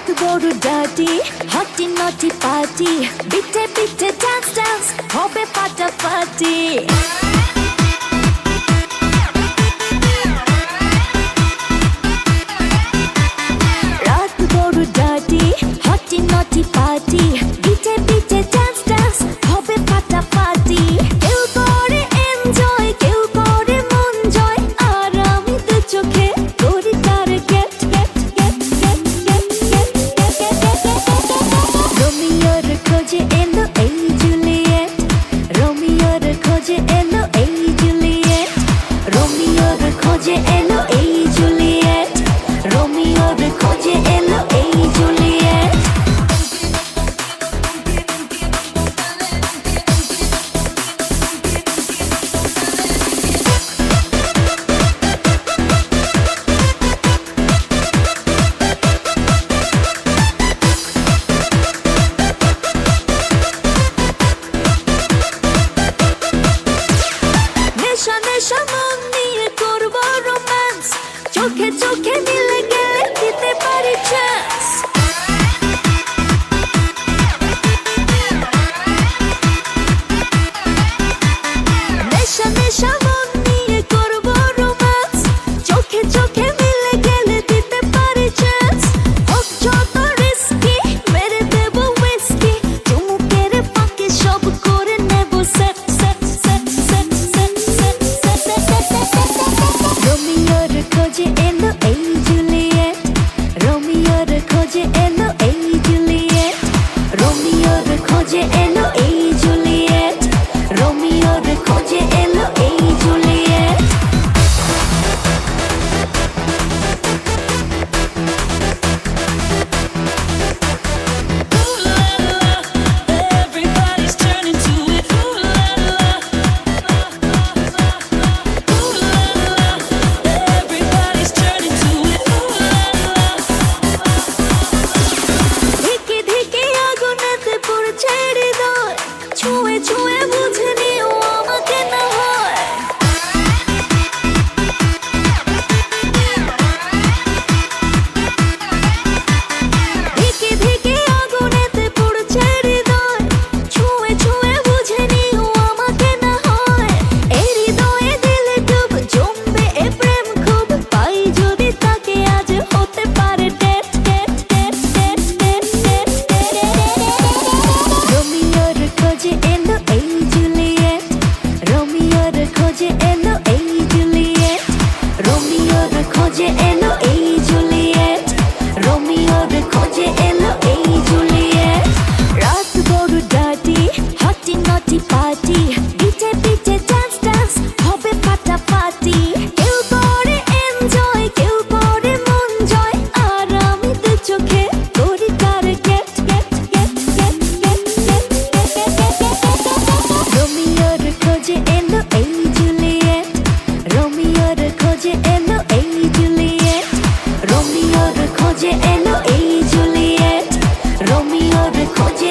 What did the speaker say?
রাত বড় ডাটি হটি নটি পার্টি বিটে বিটে ডান্স ডান্স হবে ফাটাফাটি রাত বড় ডাটি হটি নটি পার্টি বিটে বিটে ডান্স ডান্স হবে ফাটাফাটি কেউ করে এনজয় কেউ করে মন জয় আর আমি তো চোখে করি টার্গেট রোমিওর খোঁজে এলো এই জুলিয়েট রোমিওর খোঁজে এলো এই জুলিয়েট রোমিওর খোঁজে এলো এই জুলিয়েট রোমিওর খোঁজে এলো এই জুলিয়েট নেশা নেশা মন নিয়ে করবো রোম্যান্স চোখে চোখে মিলে গেলে দিতে পারি চান্স নেশা নেশা মন নিয়ে করবো রোম্যান্স চোখে চোখে মিলে গেলে দিতে পারি চান্স হোক যত রিস্কি মেরে দেবো হুইস্কি চুমুকের ফাঁকে সব করে নেবো set set set set set set রোমিওর খোঁজে এলো এই জুলিয়েট রোমিওর খোঁজে এলো এই জুলিয়েট রোমিওর খোঁজে এলো এই জুলিয়েট রোমিওর খোঁজে এলো এই Juliet Everybody's turning to it. Ooh la la. Ooh la la. Everybody's turning to it. Ooh la la. ধিকে ধিকে আগুনেতে পড়ছে হৃদয় ছুঁয়ে ছুঁয়ে বুঝে নিও আমাকে না হয় ধিকে ধিকে আগুনেতে পড়ছে হৃদয় ছুঁয়ে ছুঁয়ে বুঝে নিও আমাকে না হয় এই হৃদয়ে দিলে ডুব জমবে এ প্রেম খুব পাই যদি তাকে আজ হতে পারে date date date date date date রোমিওর খোঁজে এলো এই জুলিয়েট রোমিওর খোঁজে এলো এই জুলিয়েট রোমিওর খোঁজে এলো এই জুলিয়েট রোমিওর খোঁজে এলো এই জুলিয়েট রাত বড় ডাটি হটি নটি পার্টি বিটে বিটে ডান্স ডান্স হবে ফাটাফাটি কেউ করে এনজয় কেউ করে মন জয় আর আমি তো চোখে করি টার্গেট রোমিওর খোঁজে এলো এই জুলিয়েট রোমিওর খোঁজে এলো এই জুলিয়েট রোমিওর খোঁজে এলো এই জুলিয়েট রোমিওর খোঁজে